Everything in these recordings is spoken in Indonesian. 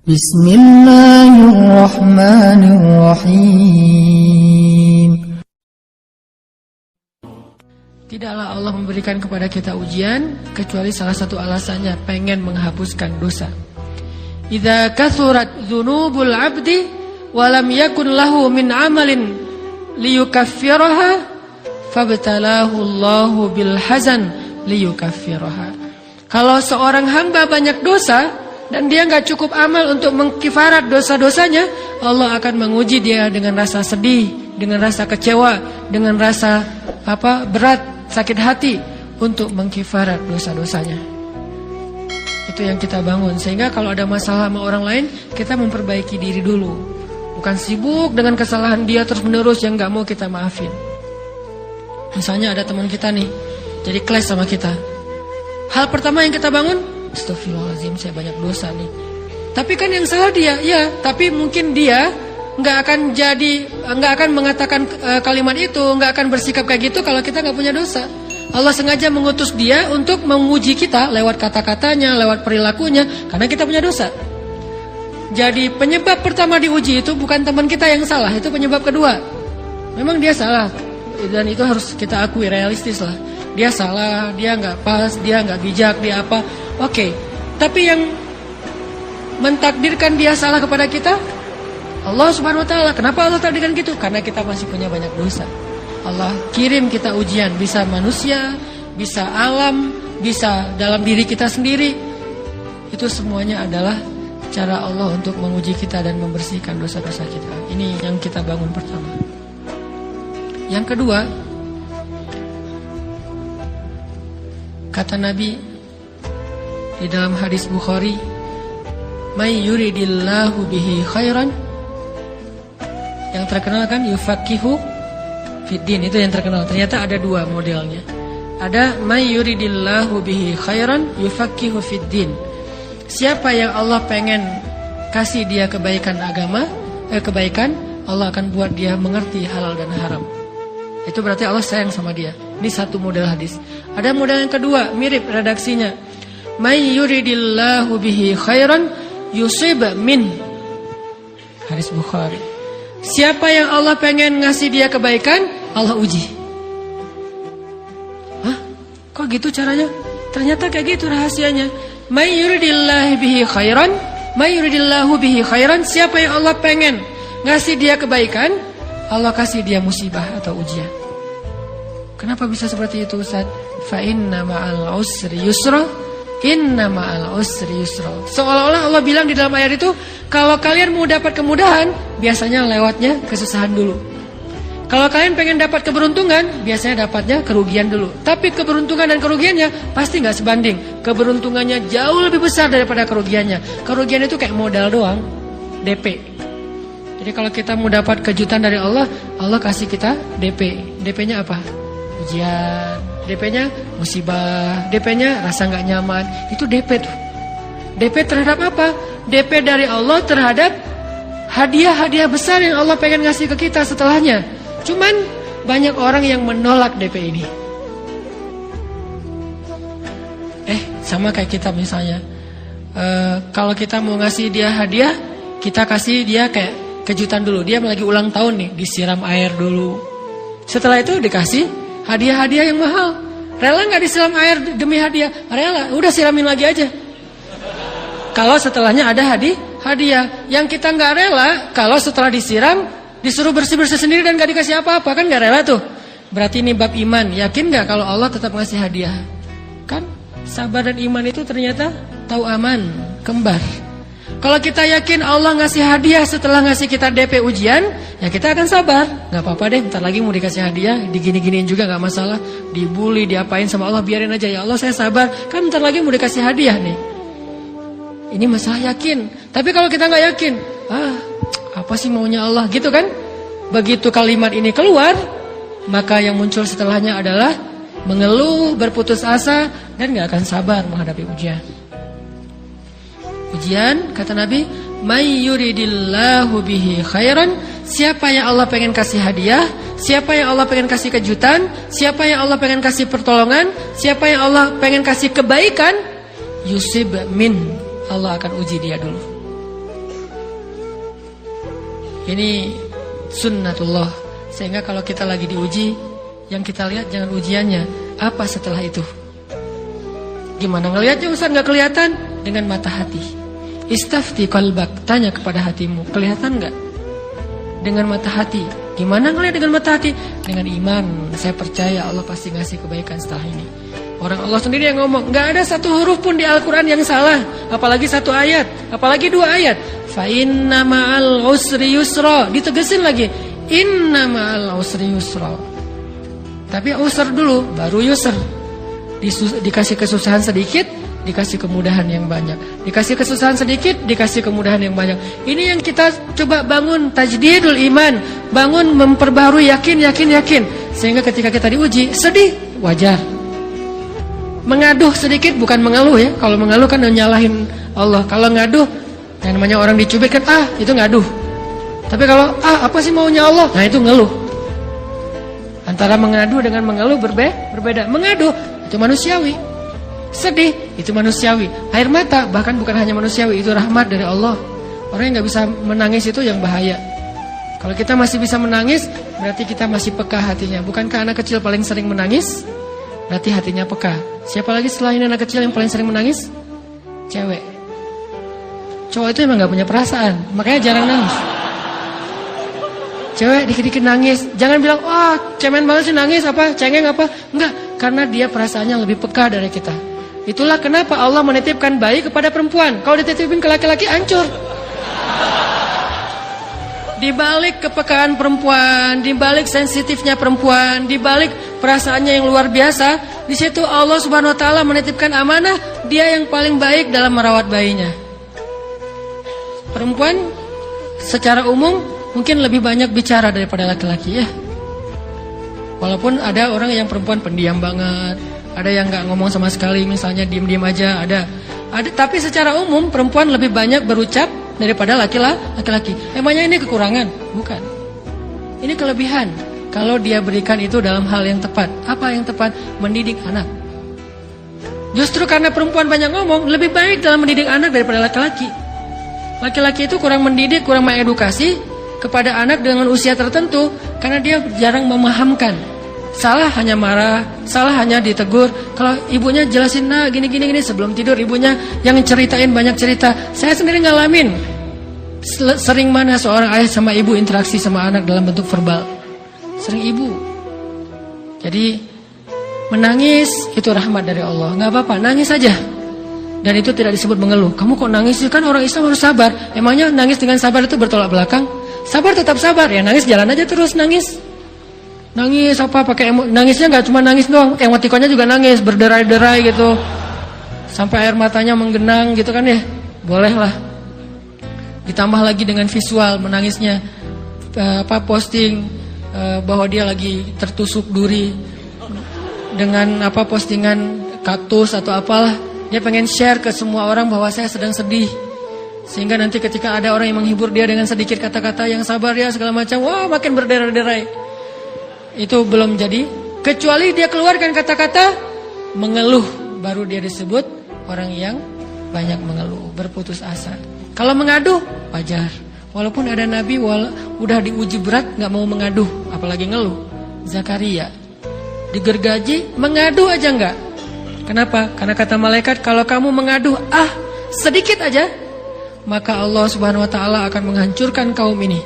Bismillahirrahmanirrahim. Tidaklah Allah memberikan kepada kita ujian kecuali salah satu alasannya pengen menghapuskan dosa. Idza kathurat dzunubul 'abdi wa lam yakun lahu min 'amalin liyukaffiraha fabtalahu Allahu bil hazan liyukaffiraha. Kalau seorang hamba banyak dosa dan dia enggak cukup amal untuk mengkifarat dosa-dosanya, Allah akan menguji dia dengan rasa sedih, dengan rasa kecewa, dengan rasa berat, sakit hati untuk mengkifarat dosa-dosanya. Itu yang kita bangun. Sehingga kalau ada masalah sama orang lain, kita memperbaiki diri dulu. Bukan sibuk dengan kesalahan dia terus-menerus yang gak mau kita maafin. Misalnya ada teman kita nih, jadi clash sama kita. Hal pertama yang kita bangun, astagfirullahaladzim, saya banyak dosa nih. Tapi kan yang salah dia, ya. Tapi mungkin dia nggak akan mengatakan kalimat itu, nggak akan bersikap kayak gitu kalau kita nggak punya dosa. Allah sengaja mengutus dia untuk menguji kita lewat kata-katanya, lewat perilakunya, karena kita punya dosa. Jadi penyebab pertama diuji itu bukan teman kita yang salah, itu penyebab kedua. Memang dia salah, dan itu harus kita akui, realistis lah. Dia salah, dia nggak pas, dia nggak bijak, dia apa? Oke. Tapi yang mentakdirkan dia salah kepada kita Allah Subhanahu wa taala. Kenapa Allah takdirkan gitu? Karena kita masih punya banyak dosa. Allah kirim kita ujian, bisa manusia, bisa alam, bisa dalam diri kita sendiri. Itu semuanya adalah cara Allah untuk menguji kita dan membersihkan dosa-dosa kita. Ini yang kita bangun pertama. Yang kedua, kata Nabi di dalam hadis Bukhari, "May yuridillahu bihi khairan", yang terkenal kan yufaqihu fiddin, itu yang terkenal. Ternyata ada dua modelnya. Ada may yuridillahu bihi khairan yufaqihu fiddin. Siapa yang Allah pengen kasih dia kebaikan agama, kebaikan, Allah akan buat dia mengerti halal dan haram. Itu berarti Allah sayang sama dia. Ini satu model hadis. Ada model yang kedua, mirip redaksinya. May yuridillahu bihi khairan yusib min. Hadis Bukhari. Siapa yang Allah pengen ngasih dia kebaikan, Allah uji. Hah? Kok gitu caranya? Ternyata kayak gitu rahasianya. May yuridillahu bihi khairan, may yuridillahu bihi khairan. Siapa yang Allah pengen ngasih dia kebaikan, Allah kasih dia musibah atau ujian. Kenapa bisa seperti itu, Ustaz? Fa inna ma'al usri yusra, inna ma'al usri yusra. Seolah-olah Allah bilang di dalam ayat itu, kalau kalian mau dapat kemudahan, biasanya lewatnya kesusahan dulu. Kalau kalian pengen dapat keberuntungan, biasanya dapatnya kerugian dulu. Tapi keberuntungan dan kerugiannya pasti nggak sebanding. Keberuntungannya jauh lebih besar daripada kerugiannya. Kerugian itu kayak modal doang, DP. Jadi kalau kita mau dapat kejutan dari Allah, Allah kasih kita DP. DP-nya apa? Ujian. DP-nya musibah. DP-nya rasa nggak nyaman. Itu DP tuh. DP terhadap apa? DP dari Allah terhadap hadiah-hadiah besar yang Allah pengen ngasih ke kita setelahnya. Cuman banyak orang yang menolak DP ini. Sama kayak kita misalnya. Kalau kita mau ngasih dia hadiah, kita kasih dia kayak kejutan dulu. Dia lagi ulang tahun nih, disiram air dulu. Setelah itu dikasih hadiah-hadiah yang mahal. Rela nggak disiram air demi hadiah? Rela, udah siramin lagi aja. Kalau setelahnya ada hadiah. Yang kita nggak rela, kalau setelah disiram disuruh bersih-bersih sendiri dan nggak dikasih apa-apa, kan nggak rela tuh. Berarti ini bab iman. Yakin nggak kalau Allah tetap ngasih hadiah? Kan sabar dan iman itu ternyata tahu aman, kembar. Kalau kita yakin Allah ngasih hadiah setelah ngasih kita DP ujian, ya kita akan sabar. Nggak apa-apa deh, bentar lagi mau dikasih hadiah, digini-giniin juga nggak masalah. Dibully, diapain sama Allah, biarin aja. Ya Allah saya sabar, kan bentar lagi mau dikasih hadiah nih. Ini masalah yakin. Tapi kalau kita nggak yakin, apa sih maunya Allah, gitu kan? Begitu kalimat ini keluar, maka yang muncul setelahnya adalah mengeluh, berputus asa, dan nggak akan sabar menghadapi ujian. Ujian, kata Nabi, may yuridillahu bihi khairan. Siapa yang Allah pengen kasih hadiah, siapa yang Allah pengen kasih kejutan, siapa yang Allah pengen kasih pertolongan, siapa yang Allah pengen kasih kebaikan, yusib min. Allah akan uji dia dulu. Ini sunnatullah. Sehingga kalau kita lagi diuji, yang kita lihat jangan ujiannya, apa setelah itu. Gimana ngelihatnya Ustaz nggak kelihatan? Dengan mata hati. Istafti qalbak, tanya kepada hatimu, kelihatan nggak? Dengan mata hati. Gimana ngelihat dengan mata hati? Dengan iman. Saya percaya Allah pasti ngasih kebaikan setelah ini. Orang Allah sendiri yang ngomong, nggak ada satu huruf pun di Al-Quran yang salah, apalagi satu ayat, apalagi 2 ayat. Fa inna ma'al usri yusra, ditegesin lagi, inna ma'al usri yusra. Tapi usr dulu, baru yusr. Dikasih kesusahan sedikit, dikasih kemudahan yang banyak. Dikasih kesusahan sedikit, dikasih kemudahan yang banyak. Ini yang kita coba bangun tajdidul iman, bangun memperbarui yakin. Sehingga ketika kita diuji, sedih, wajar. Mengaduh sedikit bukan mengeluh ya. Kalau mengeluh kan nyalahin Allah. Kalau ngaduh, yang namanya orang dicubit kan itu ngaduh. Tapi kalau apa sih maunya Allah? Nah itu ngeluh. Antara mengadu dengan mengeluh berbeda. Mengaduh itu manusiawi. Sedih itu manusiawi. Air mata bahkan bukan hanya manusiawi, itu rahmat dari Allah. Orang yang gak bisa menangis itu yang bahaya. Kalau kita masih bisa menangis, berarti kita masih peka hatinya. Bukankah anak kecil paling sering menangis? Berarti hatinya peka. Siapa lagi selain anak kecil yang paling sering menangis? Cewek. Cowok itu emang gak punya perasaan, makanya jarang nangis. Cewek dikit-dikit nangis. Jangan bilang, cemen banget sih nangis apa, cengeng apa. Enggak, karena dia perasaannya lebih peka dari kita. Itulah kenapa Allah menitipkan bayi kepada perempuan. Kalau dititipin ke laki-laki, hancur. Di balik kepekaan perempuan, di balik sensitifnya perempuan, di balik perasaannya yang luar biasa, di situ Allah Subhanahu wa taala menitipkan amanah, dia yang paling baik dalam merawat bayinya. Perempuan secara umum mungkin lebih banyak bicara daripada laki-laki ya. Walaupun ada orang yang perempuan pendiam banget, ada yang nggak ngomong sama sekali, misalnya diem-diem aja, ada. Tapi secara umum perempuan lebih banyak berucap daripada laki-laki. Emangnya ini kekurangan? Bukan. Ini kelebihan. Kalau dia berikan itu dalam hal yang tepat. Apa yang tepat? Mendidik anak. Justru karena perempuan banyak ngomong, lebih baik dalam mendidik anak daripada laki-laki. Laki-laki itu kurang mendidik, kurang mengedukasi kepada anak dengan usia tertentu, karena dia jarang memahamkan. Salah hanya marah, salah hanya ditegur. Kalau ibunya jelasin, gini sebelum tidur ibunya yang ceritain banyak cerita. Saya sendiri ngalamin. Sering mana seorang ayah sama ibu interaksi sama anak dalam bentuk verbal. Sering ibu. Jadi menangis itu rahmat dari Allah. Gak apa-apa, nangis saja. Dan itu tidak disebut mengeluh. Kamu kok nangis? Kan orang Islam harus sabar. Emangnya nangis dengan sabar itu bertolak belakang? Sabar tetap sabar. Ya nangis jalan aja terus nangis. Nangis nangisnya nggak cuma nangis doang, emotikonnya juga nangis, berderai-derai gitu, sampai air matanya menggenang gitu kan ya, boleh lah. Ditambah lagi dengan visual menangisnya, posting bahwa dia lagi tertusuk duri dengan postingan kaktus atau apalah, dia pengen share ke semua orang bahwa saya sedang sedih, sehingga nanti ketika ada orang yang menghibur dia dengan sedikit kata-kata yang sabar ya segala macam, wah makin berderai-derai. Itu belum jadi, kecuali dia keluarkan kata-kata mengeluh, baru dia disebut orang yang banyak mengeluh, berputus asa. Kalau mengaduh wajar. Walaupun ada nabi udah diuji berat nggak mau mengaduh, apalagi ngeluh. Zakaria digergaji, mengaduh aja nggak. Kenapa? Karena kata malaikat, kalau kamu mengaduh sedikit aja, maka Allah Subhanahu wa taala akan menghancurkan kaum ini.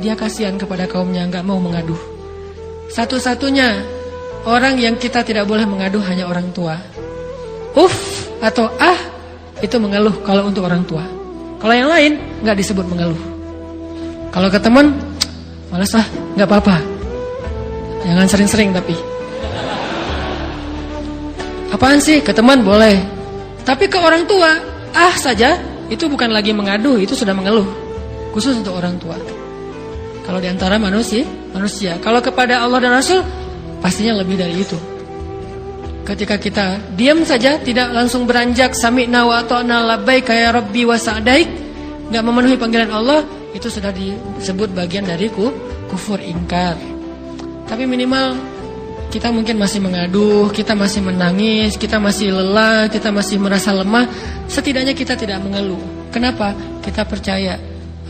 Dia kasihan kepada kaumnya, nggak mau mengaduh. Satu-satunya orang yang kita tidak boleh mengaduh hanya orang tua. Atau itu mengeluh kalau untuk orang tua. Kalau yang lain nggak disebut mengeluh. Kalau ke teman, malas nggak apa-apa. Jangan sering-sering tapi. Apaan sih? Ke teman boleh. Tapi ke orang tua, saja itu bukan lagi mengadu, itu sudah mengeluh. Khusus untuk orang tua. Kalau di antara manusia. Kalau kepada Allah dan Rasul, pastinya lebih dari itu. Ketika kita diam saja, tidak langsung beranjak sami'na wa ata'na labbaika ya rabbi wa sa'daik, enggak memenuhi panggilan Allah, itu sudah disebut bagian dari kufur ingkar. Tapi minimal kita mungkin masih mengaduh, kita masih menangis, kita masih lelah, kita masih merasa lemah. Setidaknya kita tidak mengeluh. Kenapa? Kita percaya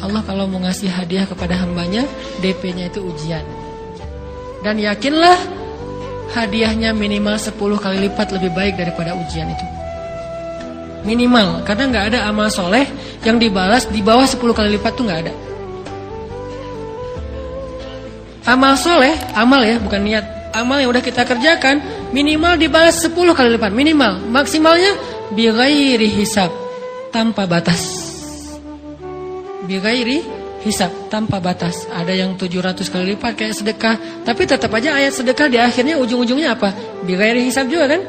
Allah kalau mau ngasih hadiah kepada hambanya, DP-nya itu ujian. Dan yakinlah hadiahnya minimal 10 kali lipat lebih baik daripada ujian itu. Minimal, karena nggak ada amal soleh yang dibalas di bawah 10 kali lipat tuh nggak ada. Amal soleh, amal ya bukan niat, amal yang udah kita kerjakan minimal dibalas 10 kali lipat, minimal. Maksimalnya bighairi hisab, tanpa batas. Bighairi hisab, tanpa batas. Ada yang 700 kali lipat kayak sedekah, tapi tetap aja ayat sedekah di akhirnya ujung-ujungnya apa? Bighairi hisab juga kan?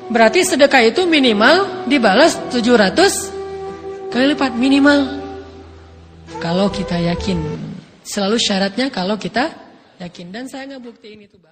Berarti sedekah itu minimal dibalas 700 kali lipat, minimal. Kalau kita yakin. Selalu syaratnya kalau kita yakin. Dan saya ngebuktiin itu banget.